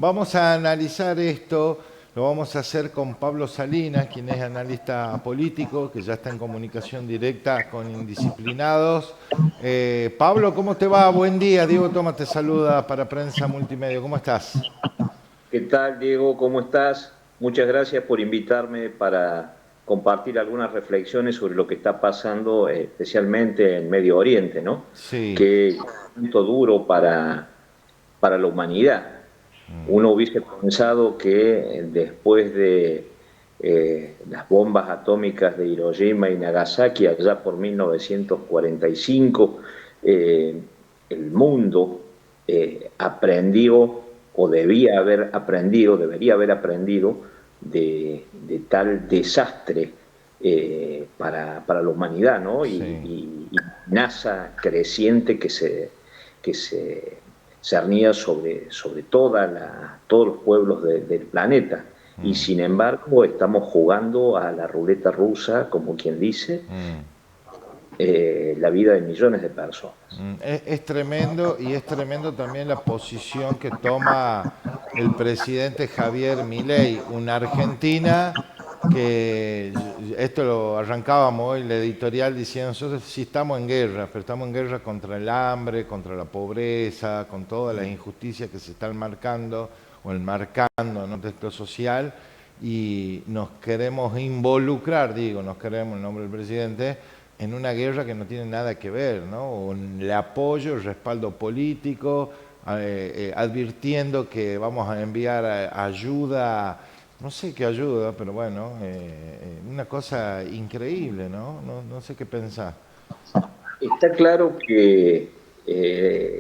Vamos a analizar esto, lo vamos a hacer con Pablo Salinas, quien es analista político, que ya está en comunicación directa con Indisciplinados. Pablo, ¿cómo te va? Buen día. Diego Toma te saluda para Prensa Multimedia. ¿Cómo estás? ¿Qué tal, Diego? ¿Cómo estás? Muchas gracias por invitarme para compartir algunas reflexiones sobre lo que está pasando, especialmente en Medio Oriente, ¿no? Sí. Que es un punto duro para la humanidad. Uno hubiese pensado que después de las bombas atómicas de Hiroshima y Nagasaki, allá por 1945, eh, el mundo aprendió o debería haber aprendido de tal desastre para la humanidad, ¿no? Sí. Y amenaza creciente que se cernía sobre todos los pueblos del planeta. Y Mm, sin embargo, estamos jugando a la ruleta rusa, como quien dice, mm. la vida de millones de personas. Es tremendo y es tremendo también la posición que toma el presidente Javier Milei, una Argentina que esto lo arrancábamos hoy, la editorial diciendo nosotros sí estamos en guerra, pero estamos en guerra contra el hambre, contra la pobreza, con todas las injusticias que se están marcando o enmarcando en un texto social y nos queremos involucrar, digo, nos queremos en nombre del presidente en una guerra que no tiene nada que ver, ¿no? O en el apoyo, el respaldo político, advirtiendo que vamos a enviar ayuda, no sé qué ayuda, pero bueno, una cosa increíble, ¿no? No sé qué pensar. Está claro que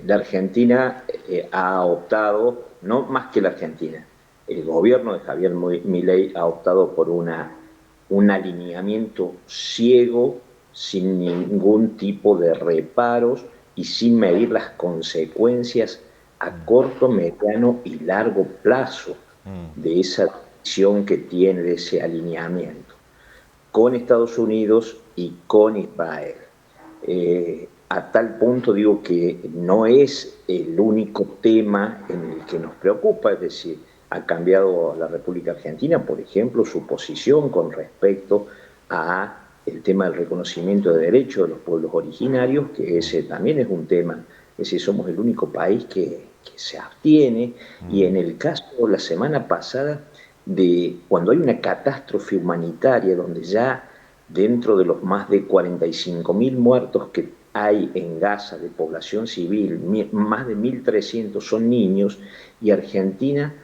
la Argentina ha optado, no más que la Argentina, el gobierno de Javier Milei ha optado por un alineamiento ciego, sin ningún tipo de reparos y sin medir las consecuencias a corto, mediano y largo plazo de esa decisión que tiene, de ese alineamiento con Estados Unidos y con Israel. A tal punto digo que no es el único tema en el que nos preocupa, es decir, ha cambiado la República Argentina, por ejemplo, su posición con respecto a el tema del reconocimiento de derechos de los pueblos originarios, que ese también es un tema, es decir, somos el único país que se abstiene, y en el caso la semana pasada de cuando hay una catástrofe humanitaria donde ya dentro de los más de 45.000 muertos que hay en Gaza de población civil, más de 1.300 son niños, y Argentina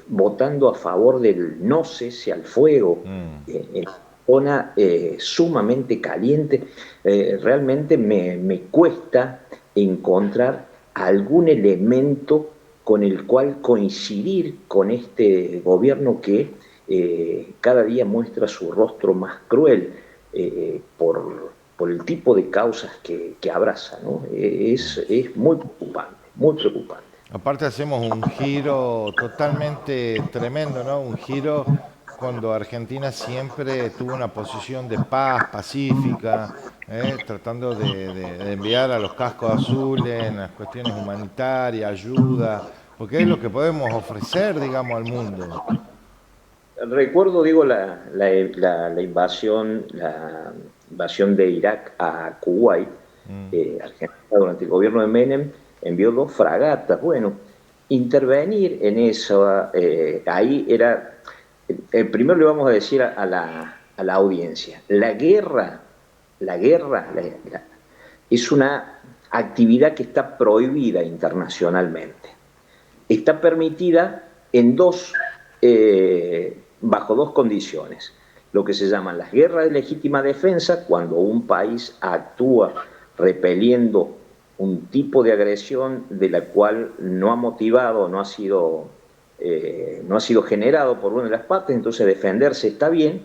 votando a favor del no cese al fuego Mm. en una zona sumamente caliente, realmente me cuesta encontrar algún elemento con el cual coincidir con este gobierno que cada día muestra su rostro más cruel por el tipo de causas que abraza, ¿no? Es muy preocupante, muy preocupante. Aparte hacemos un giro totalmente tremendo, ¿no? Un giro cuando Argentina siempre tuvo una posición de paz, pacífica, tratando de enviar a los cascos azules en las cuestiones humanitarias, ayuda, porque es lo que podemos ofrecer, digamos, al mundo. Recuerdo, digo, la invasión de Irak a Kuwait. Argentina durante el gobierno de Menem envió 2 fragatas. Bueno, intervenir en eso, ahí era, primero le vamos a decir a la audiencia, la guerra es una actividad que está prohibida internacionalmente. Está permitida en bajo dos condiciones. Lo que se llaman las guerras de legítima defensa, cuando un país actúa repeliendo un tipo de agresión de la cual no ha motivado, no ha sido generado por una de las partes, entonces defenderse está bien.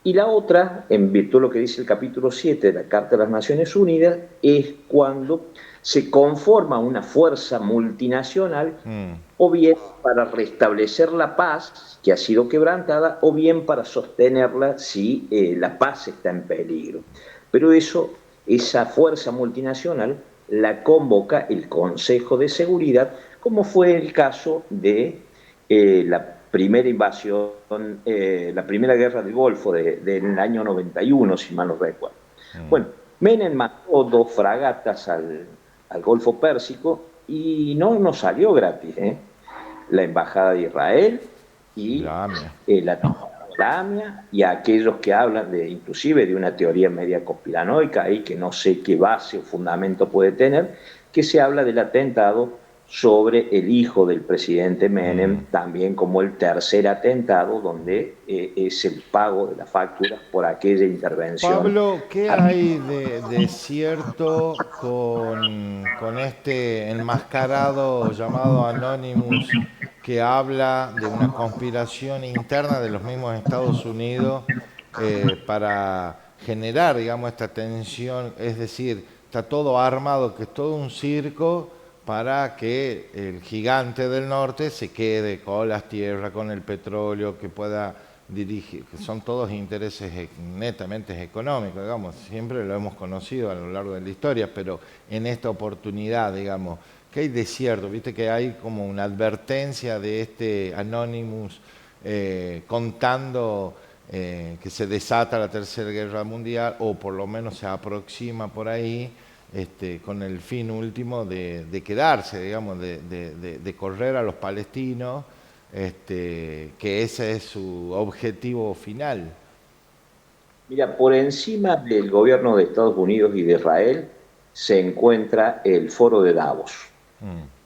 Y la otra, en virtud de lo que dice el capítulo 7 de la Carta de las Naciones Unidas, es cuando se conforma una fuerza multinacional, Mm. o bien para restablecer la paz que ha sido quebrantada, o bien para sostenerla si la paz está en peligro. Pero esa fuerza multinacional la convoca el Consejo de Seguridad como fue el caso de la primera invasión, la primera guerra del Golfo del año 91, si mal no recuerdo. Bueno, Menem mandó 2 fragatas al Golfo Pérsico y no nos salió gratis, ¿eh? La Embajada de Israel y La AMIA. la AMIA y a aquellos que hablan de inclusive de una teoría media conspiranoica ahí que no sé qué base o fundamento puede tener, que se habla del atentado sobre el hijo del presidente Menem, también como el tercer atentado, donde es el pago de las facturas por aquella intervención. Pablo, ¿qué hay de cierto con este enmascarado llamado Anonymous que habla de una conspiración interna de los mismos Estados Unidos para generar, digamos, esta tensión? Es decir, está todo armado, que es todo un circo para que el gigante del norte se quede con las tierras, con el petróleo, que pueda dirigir, que son todos intereses netamente económicos, digamos, siempre lo hemos conocido a lo largo de la historia, pero en esta oportunidad, digamos, ¿qué hay de cierto? Viste que hay como una advertencia de este Anonymous contando que se desata la Tercera Guerra Mundial, o por lo menos se aproxima por ahí, con el fin último de quedarse, digamos, de correr a los palestinos, que ese es su objetivo final. Mira, por encima del gobierno de Estados Unidos y de Israel se encuentra el Foro de Davos.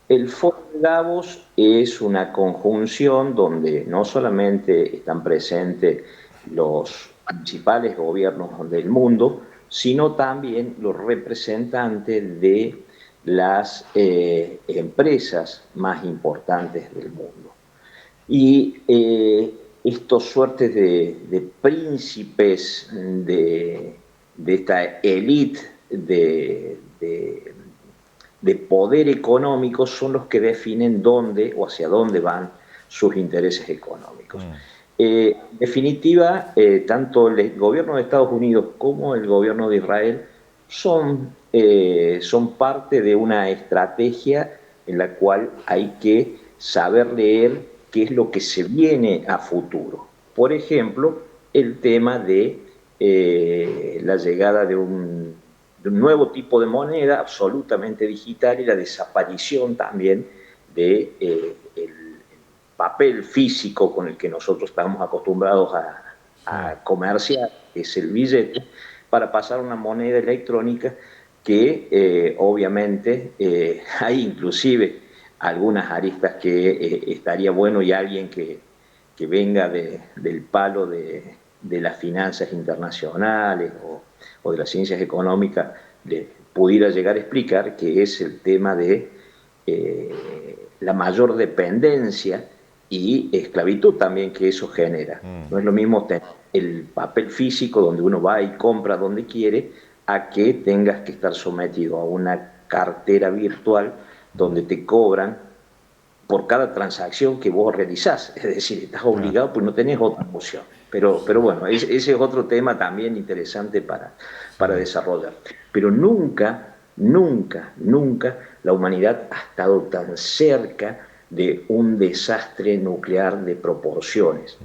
El Foro de Davos es una conjunción donde no solamente están presentes los principales gobiernos del mundo, sino también los representantes de las empresas más importantes del mundo. Y estos suertes de príncipes de esta élite de poder económico son los que definen dónde o hacia dónde van sus intereses económicos. En definitiva, tanto el gobierno de Estados Unidos como el gobierno de Israel son parte de una estrategia en la cual hay que saber leer qué es lo que se viene a futuro. Por ejemplo, el tema de la llegada de un nuevo tipo de moneda absolutamente digital y la desaparición también de el papel físico con el que nosotros estamos acostumbrados a comerciar, que es el billete, para pasar a una moneda electrónica que obviamente hay inclusive algunas aristas que estaría bueno y alguien que venga del palo de las finanzas internacionales o de las ciencias económicas le pudiera llegar a explicar, que es el tema de la mayor dependencia y esclavitud también que eso genera. No es lo mismo tener el papel físico donde uno va y compra donde quiere, a que tengas que estar sometido a una cartera virtual donde te cobran por cada transacción que vos realizás. Es decir, estás obligado, pues no tenés otra opción. Pero bueno, ese es otro tema también interesante para desarrollar. Pero nunca, nunca, nunca la humanidad ha estado tan cerca de un desastre nuclear de proporciones.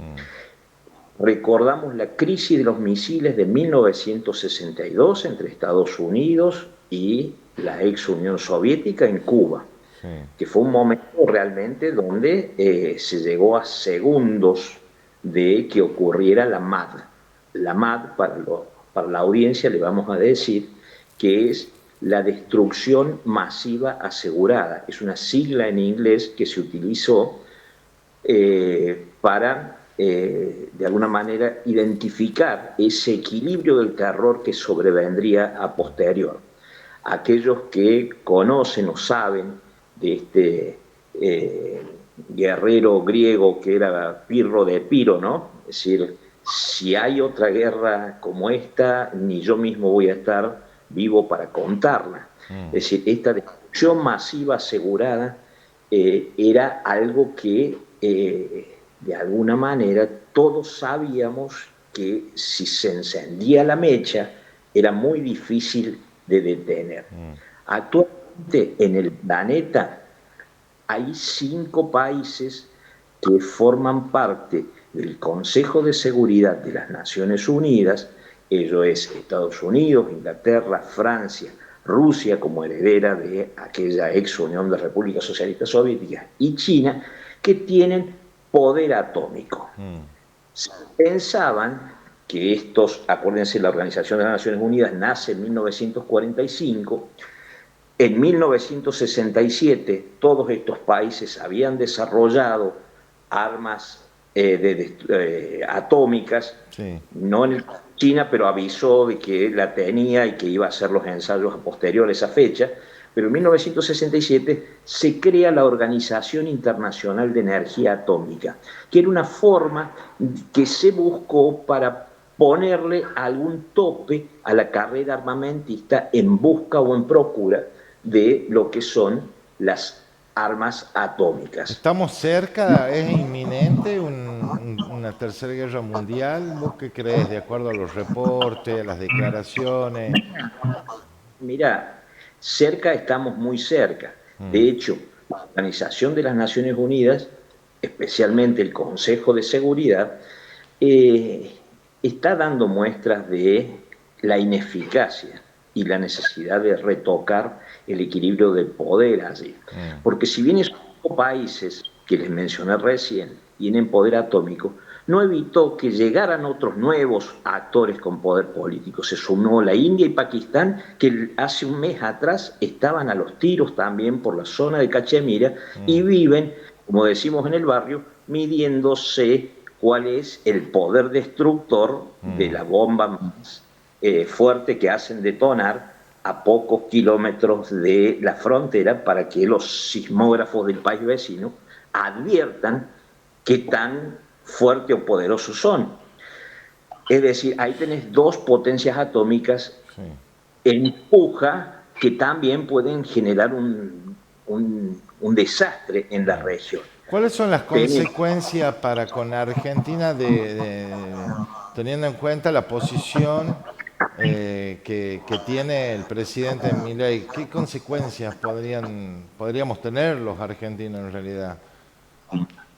Recordamos la crisis de los misiles de 1962 entre Estados Unidos y la ex Unión Soviética en Cuba, que fue un momento realmente donde se llegó a segundos de que ocurriera la MAD. La MAD, para la audiencia le vamos a decir que es la destrucción masiva asegurada. Es una sigla en inglés que se utilizó para de alguna manera identificar ese equilibrio del terror que sobrevendría a posterior. Aquellos que conocen o saben de este guerrero griego que era Pirro de Epiro, ¿no? Es decir, si hay otra guerra como esta, ni yo mismo voy a estar vivo para contarla. Es decir, esta destrucción masiva asegurada era algo que de alguna manera todos sabíamos que si se encendía la mecha era muy difícil de detener. Actualmente en el planeta hay 5 países que forman parte del Consejo de Seguridad de las Naciones Unidas. Ello es Estados Unidos, Inglaterra, Francia, Rusia como heredera de aquella ex Unión de Repúblicas Socialistas Soviéticas y China, que tienen poder atómico. Pensaban que estos, acuérdense, la Organización de las Naciones Unidas nace en 1945, en 1967 todos estos países habían desarrollado armas atómicas, sí. No en China, pero avisó de que la tenía y que iba a hacer los ensayos posteriores a esa fecha. Pero en 1967 se crea la Organización Internacional de Energía Atómica, que era una forma que se buscó para ponerle algún tope a la carrera armamentista en busca o en procura de lo que son las armas atómicas. ¿Estamos cerca? ¿Es inminente una tercera guerra mundial? ¿Vos qué crees, de acuerdo a los reportes, a las declaraciones? Mira, cerca estamos muy cerca. De hecho, la Organización de las Naciones Unidas, especialmente el Consejo de Seguridad, está dando muestras de la ineficacia y la necesidad de retocar el equilibrio de poder allí. Porque si bien esos países que les mencioné recién tienen poder atómico, no evitó que llegaran otros nuevos actores con poder político. Se sumó la India y Pakistán, que hace un mes atrás estaban a los tiros también por la zona de Cachemira y viven, como decimos en el barrio, midiéndose cuál es el poder destructor de la bomba más fuerte que hacen detonar a pocos kilómetros de la frontera para que los sismógrafos del país vecino adviertan qué tan fuerte o poderosos son. Es decir, ahí tenés 2 potencias atómicas en puja que también pueden generar un desastre en la región. ¿Cuáles son las consecuencias para con Argentina teniendo en cuenta la posición que tiene el presidente Milei? ¿Qué consecuencias podríamos tener los argentinos en realidad?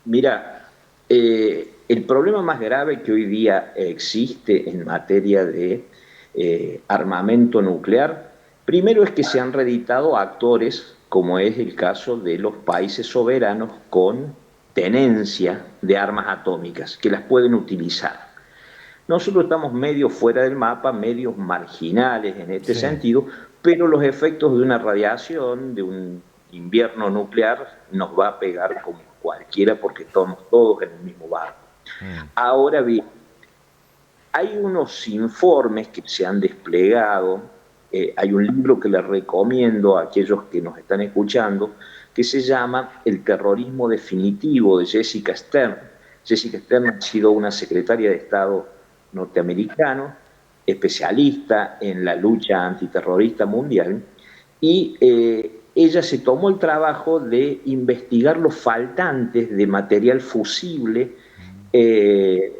Mira, el problema más grave que hoy día existe en materia de armamento nuclear, primero es que se han reeditado actores, como es el caso de los países soberanos con tenencia de armas atómicas, que las pueden utilizar. Nosotros estamos medio fuera del mapa, medios marginales en este sentido, pero los efectos de una radiación, de un invierno nuclear, nos va a pegar como cualquiera porque estamos todos en el mismo barco. Ahora bien, hay unos informes que se han desplegado, hay un libro que les recomiendo a aquellos que nos están escuchando, que se llama El terrorismo definitivo, de Jessica Stern. Jessica Stern ha sido una secretaria de Estado norteamericano, especialista en la lucha antiterrorista mundial, y ella se tomó el trabajo de investigar los faltantes de material fisible, en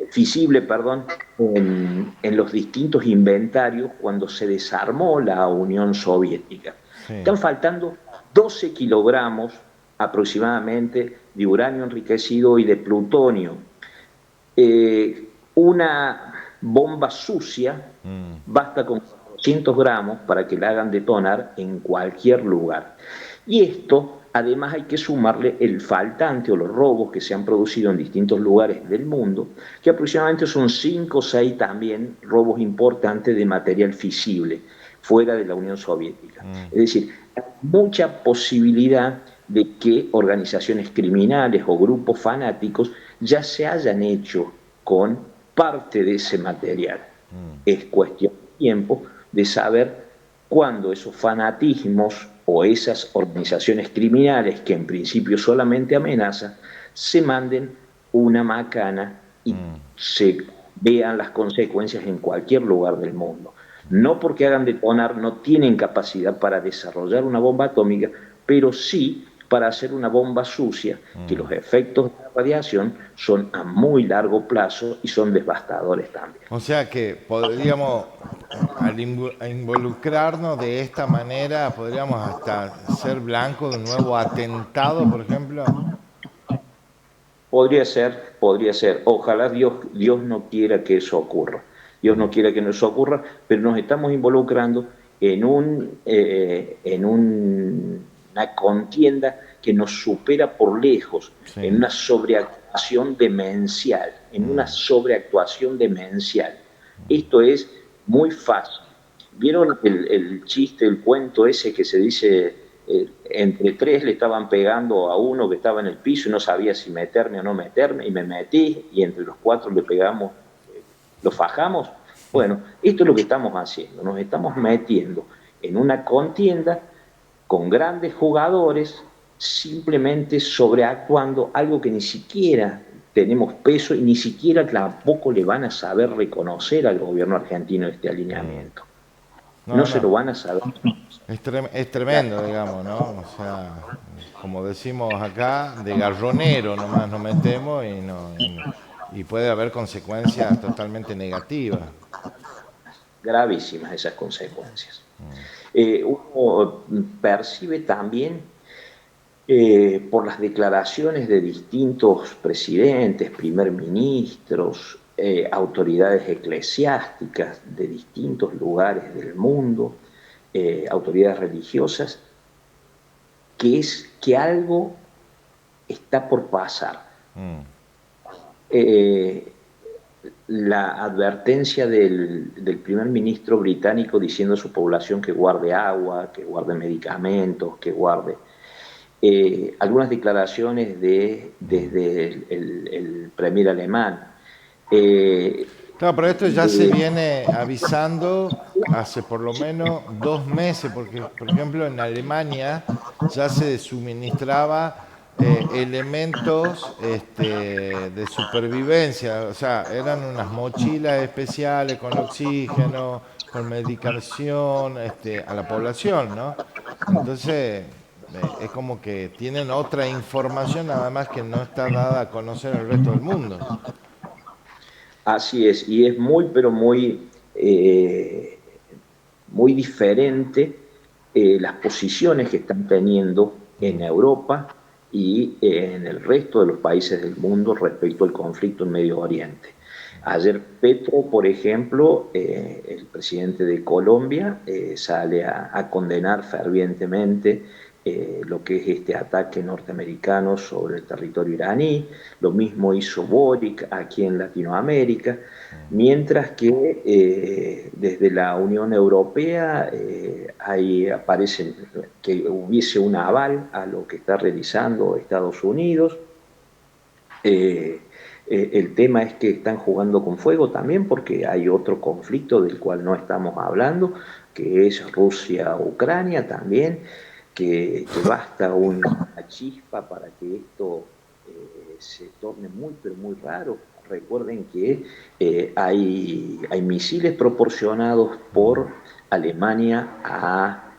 los distintos inventarios cuando se desarmó la Unión Soviética. Están faltando 12 kilogramos aproximadamente de uranio enriquecido y de plutonio. Una bomba sucia basta con 400 gramos para que la hagan detonar en cualquier lugar. Y esto, además, hay que sumarle el faltante o los robos que se han producido en distintos lugares del mundo, que aproximadamente son 5 o 6 también robos importantes de material fisible fuera de la Unión Soviética. Es decir, hay mucha posibilidad de que organizaciones criminales o grupos fanáticos ya se hayan hecho con parte de ese material. Es cuestión de tiempo de saber cuándo esos fanatismos o esas organizaciones criminales que en principio solamente amenazan, se manden una macana y se vean las consecuencias en cualquier lugar del mundo. No porque hagan detonar, no tienen capacidad para desarrollar una bomba atómica, pero sí para hacer una bomba sucia, que los efectos de la radiación son a muy largo plazo y son devastadores también. O sea que podríamos a involucrarnos de esta manera, podríamos hasta ser blanco de un nuevo atentado, por ejemplo. Podría ser, podría ser. Ojalá Dios no quiera que eso ocurra. Dios no quiera que eso ocurra, pero nos estamos involucrando una contienda que nos supera por lejos, en Sí. una sobreactuación demencial, en una sobreactuación demencial. Esto es muy fácil. ¿Vieron el chiste, el cuento ese que se dice, entre tres le estaban pegando a uno que estaba en el piso y no sabía si meterme o no meterme, y me metí, y entre los cuatro le pegamos, lo fajamos? Bueno, esto es lo que estamos haciendo, nos estamos metiendo en una contienda con grandes jugadores, simplemente sobreactuando algo que ni siquiera tenemos peso y ni siquiera tampoco le van a saber reconocer al gobierno argentino este alineamiento. No No, se lo no. van a saber. Es tremendo, digamos, ¿no? O sea, como decimos acá, de garronero nomás nos metemos y puede haber consecuencias totalmente negativas. Gravísimas esas consecuencias. Uno percibe también, por las declaraciones de distintos presidentes, primer ministros, autoridades eclesiásticas de distintos lugares del mundo, autoridades religiosas, que algo está por pasar. Eh, la advertencia del primer ministro británico diciendo a su población que guarde agua, que guarde medicamentos, que guarde algunas declaraciones desde el premier alemán. Eh, Claro, pero esto ya se de, viene avisando hace por lo menos 2 meses, porque por ejemplo en Alemania ya se suministraba elementos de supervivencia, o sea, eran unas mochilas especiales con oxígeno, con medicación a la población, ¿no? Entonces es como que tienen otra información nada más que no está dada a conocer al resto del mundo. Así es, y es muy, pero muy diferente, las posiciones que están teniendo en Europa y en el resto de los países del mundo respecto al conflicto en Medio Oriente. Ayer Petro, por ejemplo, el presidente de Colombia, sale a condenar fervientemente lo que es este ataque norteamericano sobre el territorio iraní. Lo mismo hizo Boric aquí en Latinoamérica, mientras que desde la Unión Europea ahí aparece que hubiese un aval a lo que está realizando Estados Unidos. El tema es que están jugando con fuego también porque hay otro conflicto del cual no estamos hablando, que es Rusia-Ucrania también, que basta una chispa para que esto se torne muy, pero muy raro. Recuerden que hay misiles proporcionados por Alemania a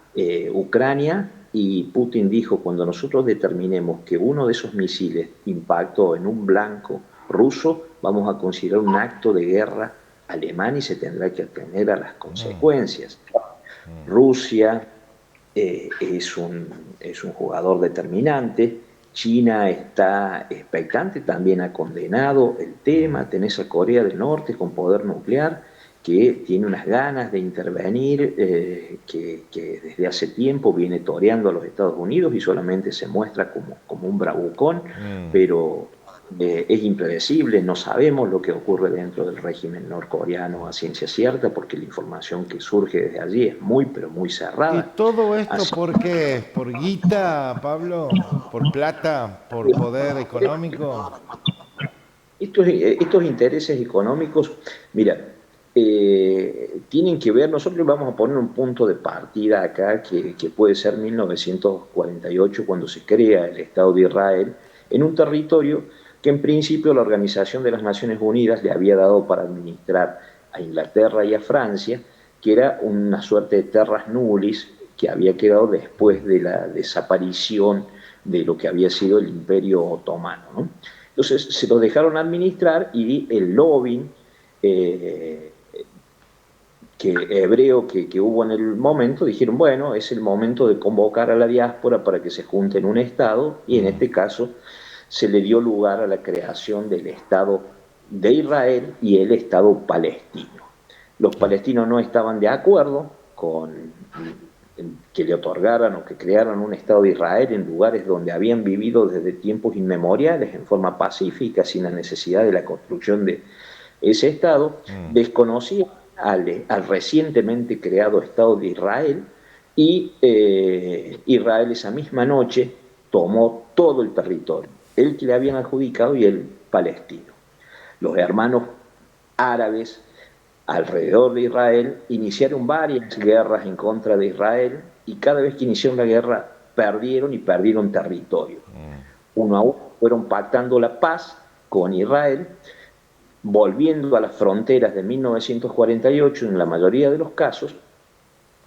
Ucrania, y Putin dijo: cuando nosotros determinemos que uno de esos misiles impactó en un blanco ruso, vamos a considerar un acto de guerra alemán y se tendrá que atener a las consecuencias. Rusia es un jugador determinante. China está expectante, también ha condenado el tema. Tenés a Corea del Norte con poder nuclear, que tiene unas ganas de intervenir, que desde hace tiempo viene toreando a los Estados Unidos y solamente se muestra como un bravucón, pero es impredecible. No sabemos lo que ocurre dentro del régimen norcoreano a ciencia cierta, porque la información que surge desde allí es muy, pero muy ¿Y cerrada. todo esto Así por qué es? ¿Por guita, Pablo? ¿Por plata? ¿Por poder económico? estos intereses económicos, mira, tienen que ver, nosotros vamos a poner un punto de partida acá que puede ser 1948, cuando se crea el Estado de Israel, en un territorio que en principio la Organización de las Naciones Unidas le había dado para administrar a Inglaterra y a Francia, que era una suerte de terras nullis que había quedado después de la desaparición de lo que había sido el Imperio Otomano, ¿no? Entonces se lo dejaron administrar, y el lobbying, eh, hebreo que hubo en el momento, dijeron, bueno, es el momento de convocar a la diáspora para que se junte en un Estado, y en este caso se le dio lugar a la creación del Estado de Israel y el Estado palestino. Los palestinos no estaban de acuerdo con que le otorgaran o que crearan un Estado de Israel en lugares donde habían vivido desde tiempos inmemoriales en forma pacífica, sin la necesidad de la construcción de ese Estado. Desconocían al recientemente creado Estado de Israel, y Israel esa misma noche tomó todo el territorio, el que le habían adjudicado y el palestino. Los hermanos árabes alrededor de Israel iniciaron varias guerras en contra de Israel, y cada vez que iniciaron la guerra perdieron territorio. Uno a uno fueron pactando la paz con Israel, volviendo a las fronteras de 1948 en la mayoría de los casos,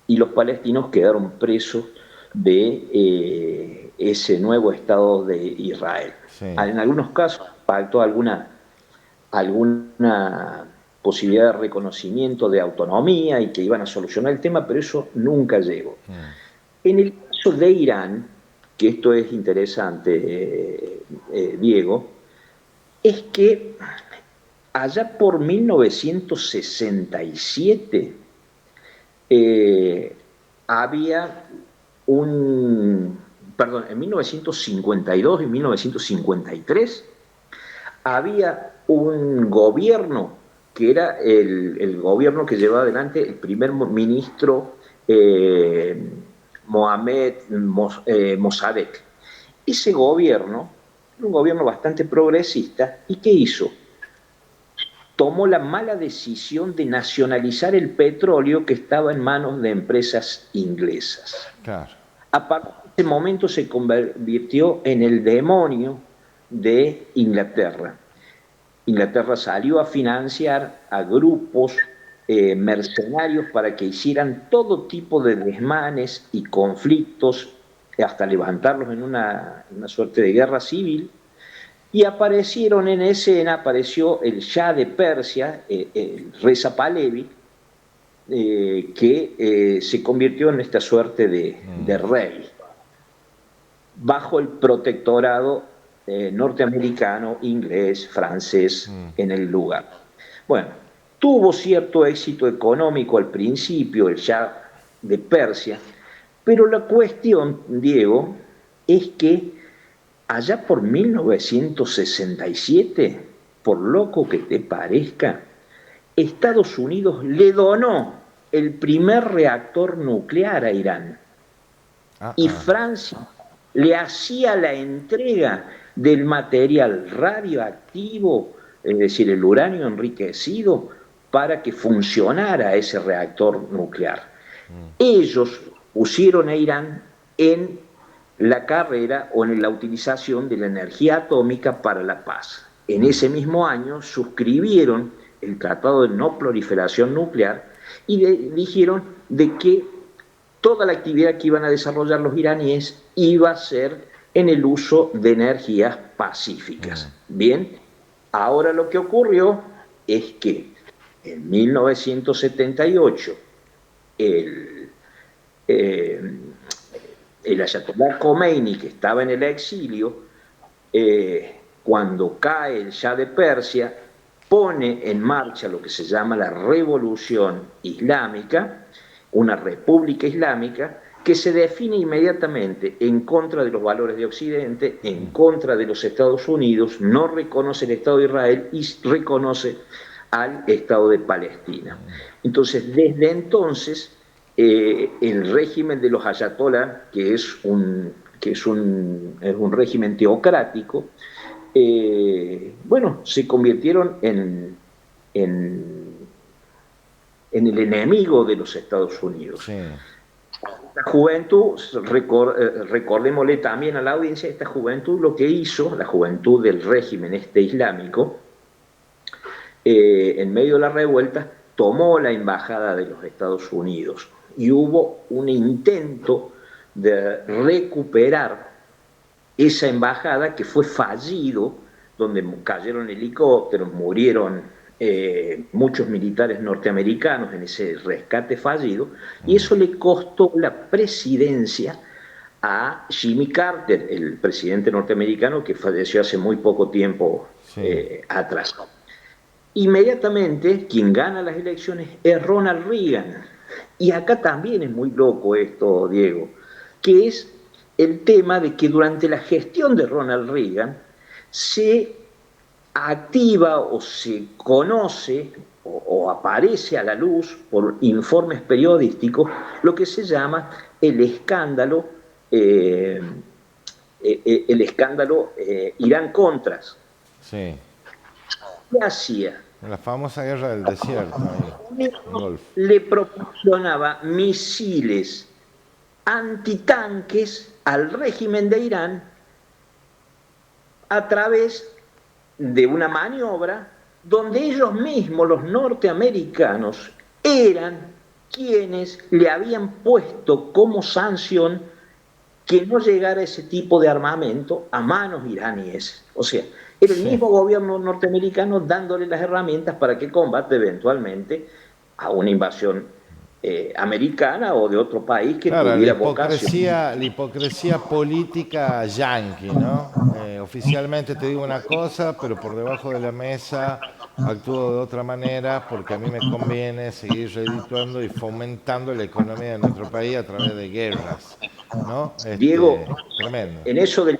y los palestinos quedaron presos de ese nuevo Estado de Israel. Sí. En algunos casos pactó alguna posibilidad de reconocimiento de autonomía y que iban a solucionar el tema, pero eso nunca llegó. En el caso de Irán, que esto es interesante, Diego, es que allá por 1967 había en 1952 y 1953 había un gobierno que era el gobierno que llevaba adelante el primer ministro Mohamed Mossadegh. Ese gobierno era un gobierno bastante progresista, ¿y qué hizo? Tomó la mala decisión de nacionalizar el petróleo que estaba en manos de empresas inglesas. Claro. A partir de ese momento se convirtió en el demonio de Inglaterra. Inglaterra salió a financiar a grupos mercenarios para que hicieran todo tipo de desmanes y conflictos, hasta levantarlos en una suerte de guerra civil. Y aparecieron en escena, apareció el Shah de Persia, el Reza Pahlavi, que se convirtió en esta suerte de rey, bajo el protectorado norteamericano, inglés, francés en el lugar. Bueno, tuvo cierto éxito económico al principio el Shah de Persia, pero la cuestión, Diego, es que allá por 1967, por loco que te parezca, Estados Unidos le donó el primer reactor nuclear a Irán. Y Francia le hacía la entrega del material radioactivo, es decir, el uranio enriquecido, para que funcionara ese reactor nuclear. Ellos pusieron a Irán en la carrera o en la utilización de la energía atómica para la paz. En ese mismo año suscribieron el Tratado de No Proliferación Nuclear y dijeron de que toda la actividad que iban a desarrollar los iraníes iba a ser en el uso de energías pacíficas. Bien, ahora lo que ocurrió es que en 1978 el Ayatollah Khomeini, que estaba en el exilio, cuando cae el Shah de Persia, pone en marcha lo que se llama la Revolución Islámica, una república islámica que se define inmediatamente en contra de los valores de Occidente, en contra de los Estados Unidos, no reconoce el Estado de Israel y reconoce al Estado de Palestina. Entonces, desde entonces, el régimen de los ayatollah, que es un régimen teocrático, bueno, se convirtieron en el enemigo de los Estados Unidos. Sí. La juventud, recordémosle también a la audiencia, esta juventud lo que hizo, la juventud del régimen islámico, en medio de la revuelta, tomó la embajada de los Estados Unidos y hubo un intento de recuperar esa embajada que fue fallido, donde cayeron helicópteros, murieron muchos militares norteamericanos en ese rescate fallido, y eso le costó la presidencia a Jimmy Carter, el presidente norteamericano que falleció hace muy poco tiempo Sí, atrás. Inmediatamente, quien gana las elecciones es Ronald Reagan. Y acá también es muy loco esto, Diego, que es el tema de que durante la gestión de Ronald Reagan se activa o se conoce o aparece a la luz por informes periodísticos lo que se llama el escándalo, Irán-Contras. sí. ¿Qué hacía? La famosa guerra del desierto ahí, en Golf. Le proporcionaba misiles antitanques al régimen de Irán a través de una maniobra donde ellos mismos, los norteamericanos, eran quienes le habían puesto como sanción que no llegara ese tipo de armamento a manos iraníes. O sea, era el Sí. mismo gobierno norteamericano dándole las herramientas para que combate eventualmente a una invasión americana o de otro país que Claro, tuviera vocación. la hipocresía política yanqui, ¿no? Oficialmente te digo una cosa, pero por debajo de la mesa actúo de otra manera porque a mí me conviene seguir redituando y fomentando la economía de nuestro país a través de guerras, ¿no? Diego, Tremendo, en eso de,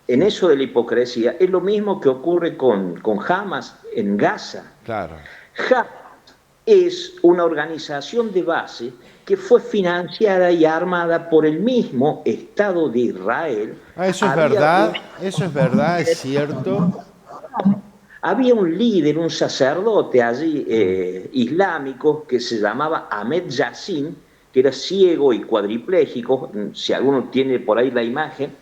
en eso de la hipocresía es lo mismo que ocurre con Hamas en Gaza. claro. Hamas es una organización de base que fue financiada y armada por el mismo Estado de Israel. Ah, Había un, eso es verdad, es cierto. había un líder, un sacerdote allí islámico que se llamaba Ahmed Yassin, que era ciego y cuadripléjico, si alguno tiene por ahí la imagen,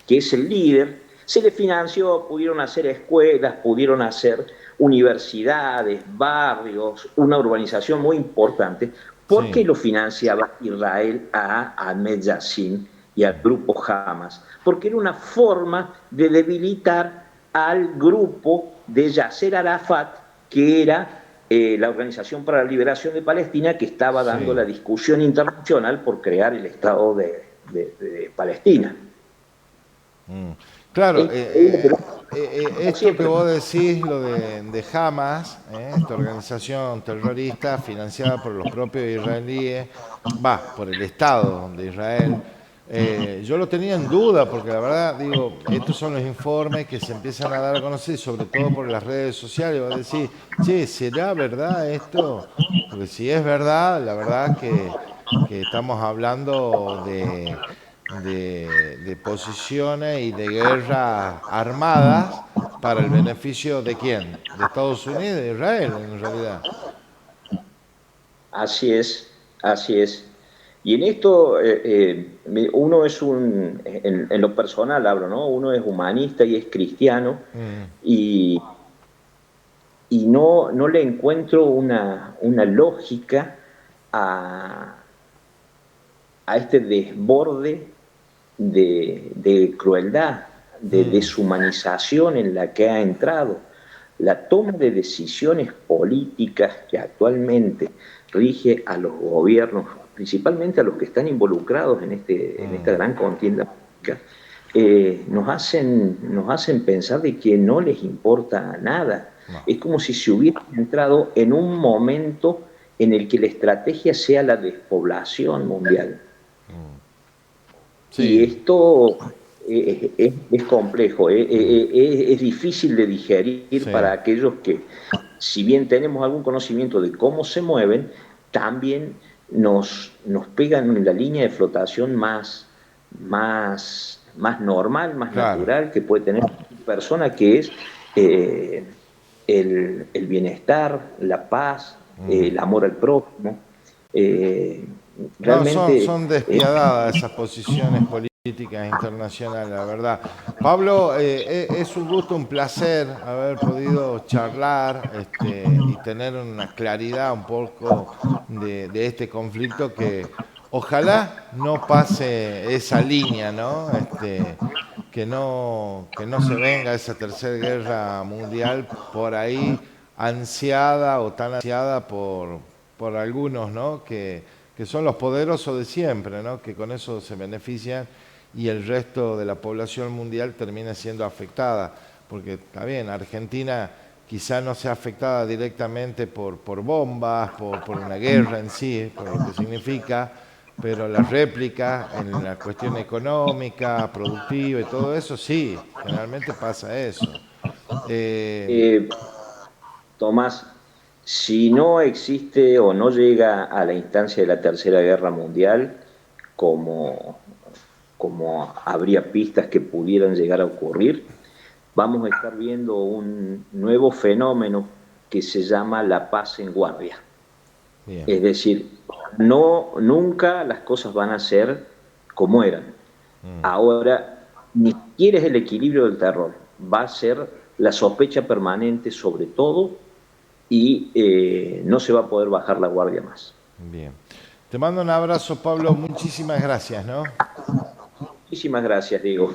que es el líder. Se le financió, pudieron hacer escuelas, pudieron hacer universidades, barrios, una urbanización muy importante. ¿Por Sí, qué lo financiaba Israel a Ahmed Yassin y al grupo Hamas? Porque era una forma de debilitar al grupo de Yasser Arafat, que era la Organización para la Liberación de Palestina, que estaba dando sí. la discusión internacional por crear el Estado de Palestina. Mm. Claro, Es increíble, pero esto que siempre. vos decís, lo de Hamas, esta organización terrorista financiada por los propios israelíes, va, por el Estado de Israel, yo lo tenía en duda porque la verdad, digo, estos son los informes que se empiezan a dar a conocer, sobre todo por las redes sociales, y vos decís, che, ¿será verdad esto? Porque si es verdad, la verdad que estamos hablando de posiciones y de guerras armadas para el beneficio de quién, de Estados Unidos y de Israel en realidad. Así es, así es. Y en esto uno es en lo personal hablo, ¿no? Uno es humanista y es cristiano Mm, y, y no le encuentro una lógica a, a este desborde de crueldad, de mm, deshumanización en la que ha entrado. La toma de decisiones políticas que actualmente rige a los gobiernos, principalmente a los que están involucrados en esta mm. gran contienda política, nos hacen pensar de que no les importa nada. No. Es como si se hubiera entrado en un momento en el que la estrategia sea la despoblación mundial. Y Sí, esto es complejo, es difícil de digerir sí. para aquellos que, si bien tenemos algún conocimiento de cómo se mueven, también nos pegan en la línea de flotación más normal, más Claro. natural que puede tener una persona, que es eh, el bienestar, la paz, el amor al prójimo. Eh, No, realmente son despiadadas esas posiciones políticas internacionales, la verdad. Pablo, es un gusto, un placer haber podido charlar y tener una claridad un poco de este conflicto que ojalá no pase esa línea, ¿no? Que no se venga esa tercera guerra mundial por ahí ansiada o tan ansiada por algunos, ¿no? Que son los poderosos de siempre, ¿no? Que con eso se benefician y el resto de la población mundial termina siendo afectada. Porque está bien, Argentina quizá no sea afectada directamente por bombas, por una guerra en sí, por lo que significa, pero la réplica en la cuestión económica, productiva y todo eso, sí, generalmente pasa eso. Eh, Eh, Tomás, si no existe o no llega a la instancia de la Tercera Guerra Mundial, como, como habría pistas que pudieran llegar a ocurrir, vamos a estar viendo un nuevo fenómeno que se llama la paz en guardia. bien, Es decir, no, nunca las cosas van a ser como eran. Ahora, ni siquiera es el equilibrio del terror, va a ser la sospecha permanente sobre todo y no se va a poder bajar la guardia más. bien. Te mando un abrazo, Pablo, muchísimas gracias, ¿no? Muchísimas gracias, Diego.